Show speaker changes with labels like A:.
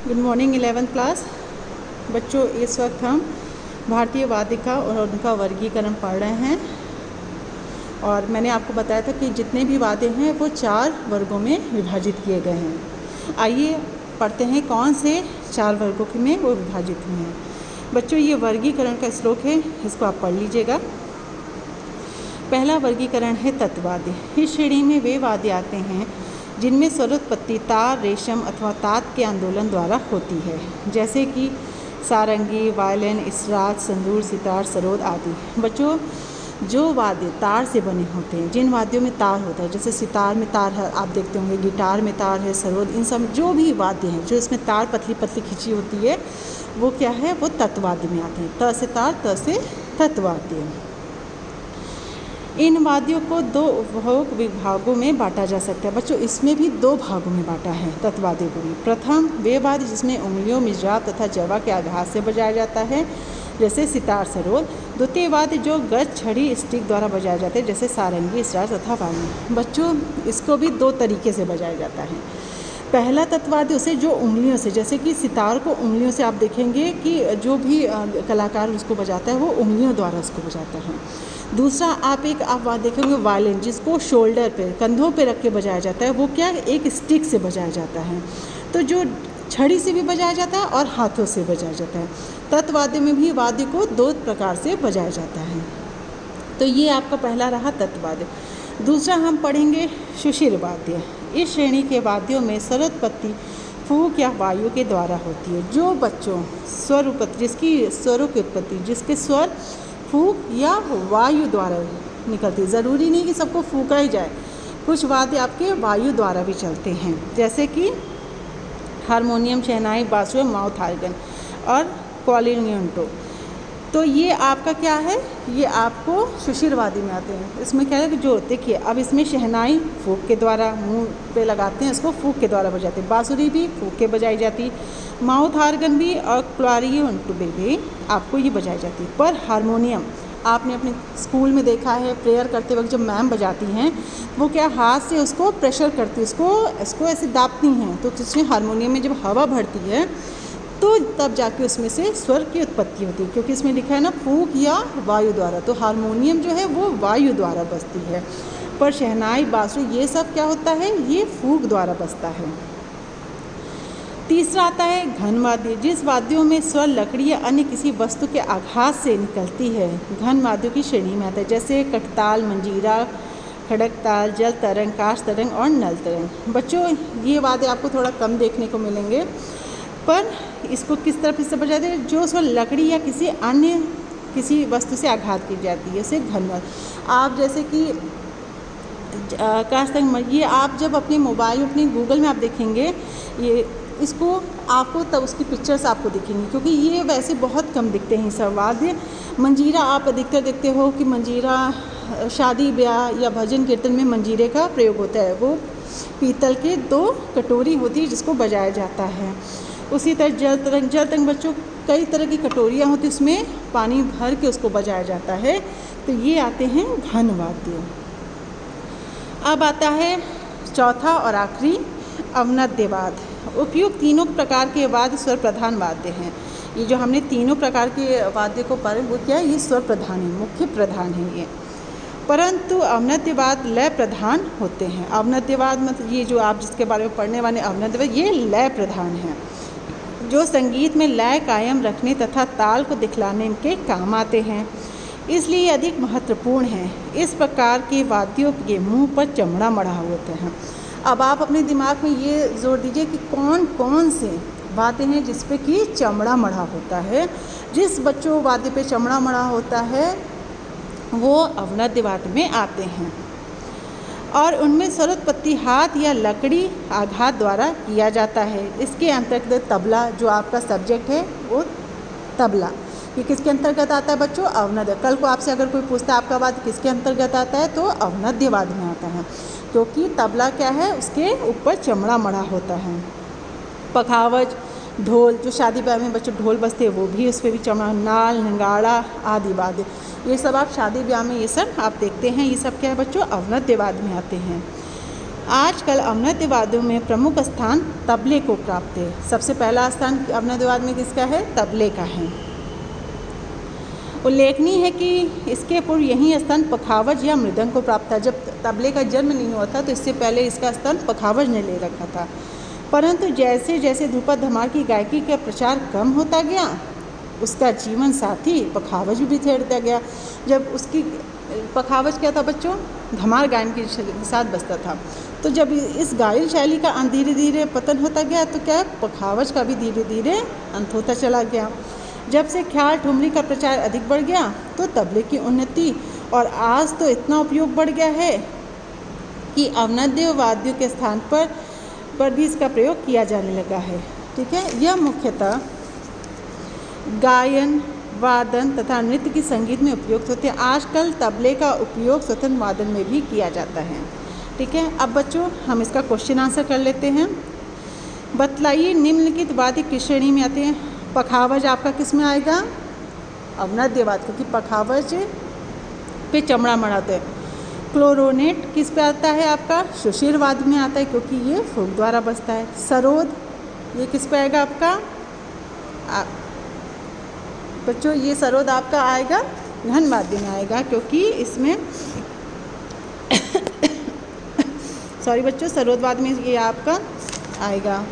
A: Good morning 11th class बच्चों। इस वक्त हम भारतीय वादिका और उनका वर्गीकरण पढ़ रहे हैं और मैंने आपको बताया था कि जितने भी वाद्य हैं वो 4 वर्गों में विभाजित किए गए हैं। आइए पढ़ते हैं कौन से 4 वर्गों में वो विभाजित हुए हैं। बच्चों ये वर्गीकरण का श्लोक है, इसको आप पढ़ लीजिएगा। पहला वर्गीकरण है तत्वाद्य। इस श्रेणी में वे वाद्य आते हैं जिनमें स्वरोत्पत्ति तार, रेशम अथवा तात के आंदोलन द्वारा होती है, जैसे कि सारंगी, वायलिन, इसराज, संदूर, सितार, सरोद आदि। बच्चों जो वाद्य तार से बने होते हैं, जिन वाद्यों में तार होता है, जैसे सितार में तार है, आप देखते होंगे, गिटार में तार है, सरोद, इन सब जो भी वाद्य हैं जो इसमें तार पतली पतली खिंची होती है वो क्या है, वो तत्वाद्य में आते हैं। त से तार, त से तत्वाद्य। इन वाद्यों को 2 उपभोग विभागों में बांटा जा सकता है। बच्चों इसमें भी 2 भागों में बांटा है तत्वाद्य को भी। प्रथम वे वाद्य जिसमें उंगलियों, मिजराब तथा जवा के आघात से बजाया जाता है, जैसे सितार, सरोद। द्वितीय वाद्य जो गज, छड़ी, स्टिक द्वारा बजाया जाता है, जैसे सारंगी, इसराज तथा वायलिन। बच्चों इसको भी 2 तरीके से बजाया जाता है। पहला तत्वाद्य उसे जो उंगलियों से, जैसे कि सितार को उंगलियों से आप देखेंगे कि जो भी कलाकार उसको बजाता है वो उंगलियों द्वारा उसको बजाता है। दूसरा आप देखेंगे वायलिन, जिसको शोल्डर पे, कंधों पे रख के बजाया जाता है, वो क्या एक स्टिक से बजाया जाता है। तो जो छड़ी से भी बजाया जाता है और हाथों से बजाया जाता है। तत्वाद्य में भी वाद्य को 2 प्रकार से बजाया जाता है। तो ये आपका पहला रहा तत्वाद्य। दूसरा हम पढ़ेंगे सुषिर वाद्य। इस श्रेणी के वाद्यों में स्वरोत्पत्ति फूंक या वायु के द्वारा होती है। जो बच्चों स्वर उत्पत्ति, जिसकी स्वरों की उत्पत्ति, जिसके स्वर फूंक या वायु द्वारा निकलती है। ज़रूरी नहीं कि सबको फूंका ही जाए, कुछ वाद्य आपके वायु द्वारा भी चलते हैं, जैसे कि हारमोनियम, शहनाई, बांसुरी, माउथ ऑर्गन और क्वालिनियंटो। तो ये आपका क्या है, ये आपको सुषिर वाद्य में आते हैं। इसमें क्या है कि जो देखिए, अब इसमें शहनाई फूंक के द्वारा मुंह पे लगाते हैं, इसको फूंक के द्वारा बजाते हैं। बांसुरी भी फूंक के बजाई जाती, माउथ ऑर्गन भी और क्वालिनियंटो भी आपको ये बजाई जाती है। पर हारमोनियम आपने अपने स्कूल में देखा है, प्रेयर करते वक्त जब मैम बजाती हैं वो क्या हाथ से उसको प्रेशर करती है, इसको ऐसे दाबती हैं। तो जिसमें हारमोनियम में जब हवा भरती है तो तब जाके उसमें से स्वर की उत्पत्ति होती है, क्योंकि इसमें लिखा है ना फूंक या वायु द्वारा। तो हारमोनियम जो है वो वायु द्वारा बजती है, पर शहनाई, बांसुरी ये सब क्या होता है, ये फूंक द्वारा बजता है। तीसरा आता है घन वाद्य। जिस वाद्यों में स्वर लकड़ी या अन्य किसी वस्तु के आघात से निकलती है, घन वाद्यों की श्रेणी में आता है, जैसे कटताल, मंजीरा, खड़कताल, जल तरंग, काश तरंग और नल तरंग। बच्चों ये वाद्य आपको थोड़ा कम देखने को मिलेंगे, पर इसको किस तरह से बजाते हैं, जो स्वर लकड़ी या किसी वस्तु से आघात की जाती है, उसे घन वाद्य। आप जैसे कि काश तरंग, ये आप जब अपने मोबाइल, अपने गूगल में आप देखेंगे, ये इसको आपको तब उसकी पिक्चर्स आपको दिखेंगी, क्योंकि ये वैसे बहुत कम दिखते हैं सब वाद्य। मंजीरा आप अधिकतर देखते हो कि मंजीरा शादी ब्याह या भजन कीर्तन में मंजीरे का प्रयोग होता है। वो पीतल के 2 कटोरी होती है जिसको बजाया जाता है। उसी तरह जल तरंग बच्चों कई तरह की कटोरियाँ होती, उसमें पानी भर के उसको बजाया जाता है। तो ये आते हैं घन वाद्य। अब आता है चौथा और आखिरी अवनद्य वाद्य। उपयुक्त तीनों प्रकार के वाद्य स्वर प्रधान वाद्य हैं। ये जो हमने तीनों प्रकार के वाद्य को पढ़े वो क्या है, ये स्वर प्रधान है, मुख्य प्रधान है ये। परंतु अवनद्यवाद लय प्रधान होते हैं। अवनद्यवाद मतलब ये जो आप जिसके बारे में पढ़ने वाले अवनद्यवाद, ये लय प्रधान है, जो संगीत में लय कायम रखने तथा ताल को दिखलाने के काम आते हैं, इसलिए ये अधिक महत्वपूर्ण है। इस प्रकार के वाद्यों के मुंह पर चमड़ा मढ़ा होते हैं। अब आप अपने दिमाग में ये जोड़ दीजिए कि कौन कौन से वाद्य हैं जिस पे कि चमड़ा मढ़ा होता है। जिस बच्चों वाद्य पे चमड़ा मढ़ा होता है वो अवनद्य वाद्य में आते हैं, और उनमें स्वरोत्पत्ति हाथ या लकड़ी आघात द्वारा किया जाता है। इसके अंतर्गत तबला, जो आपका सब्जेक्ट है वो तबला, ये किसके अंतर्गत आता है बच्चों, अवनद्य। कल को आपसे अगर कोई पूछता है आपका वाद्य किसके अंतर्गत आता है, तो अवनद्य वाद्य में आता है, क्योंकि तबला क्या है, उसके ऊपर चमड़ा मढ़ा होता है। पखावज, ढोल, जो शादी ब्याह में बच्चों ढोल बजते हैं वो भी उस पर भी चमड़ा, नाल, नगाड़ा आदि वाद्य, ये सब आप शादी ब्याह में ये सब आप देखते हैं, ये सब क्या है बच्चों, अवनद्य वाद्य में आते हैं। आजकल अवनद्य वाद्यों में प्रमुख स्थान तबले को प्राप्त है। सबसे पहला स्थान अवनद्य वाद्य में किसका है? तबले का है। उल्लेखनीय है कि इसके पूर्व यही स्थान पखावज या मृदंग को प्राप्त था। जब तबले का जन्म नहीं हुआ था तो इससे पहले इसका स्थान पखावज ने ले रखा था। परंतु जैसे जैसे ध्रुपद धमार की गायकी का प्रचार कम होता गया, उसका जीवन साथी पखावज भी बिछेड़ता गया। जब उसकी पखावज क्या था बच्चों? धमार गायन के साथ बसता था। तो जब इस गायन शैली का धीरे धीरे पतन होता गया तो क्या पखावज का भी धीरे धीरे अंत होता चला गया। जब से ख्याल ठुमरी का प्रचार अधिक बढ़ गया तो तबले की उन्नति, और आज तो इतना उपयोग बढ़ गया है कि अवनद्य वाद्यों के स्थान पर भी इसका प्रयोग किया जाने लगा है। ठीक है, यह मुख्यतः गायन, वादन तथा नृत्य की संगीत में उपयुक्त होते हैं। आजकल तबले का उपयोग स्वतंत्र वादन में भी किया जाता है। ठीक है, अब बच्चों हम इसका क्वेश्चन आंसर कर लेते हैं। बतलाइए निम्नलिखित वाद्य किस श्रेणी में आते हैं? पखावज आपका किस में आएगा? अवनद्य वाद्य, क्योंकि पखावज पे चमड़ा मढ़ाते हैं। क्लोरोनेट किस पे आता है? आपका सुशीर वाद्य में आता है, क्योंकि ये फूक द्वारा बजता है। सरोद ये किस पे आएगा आपका? बच्चों ये सरोद आपका आएगा घन वाद्य में आएगा, क्योंकि इसमें सॉरी बच्चों, सरोद वाद्य में ये आपका आएगा।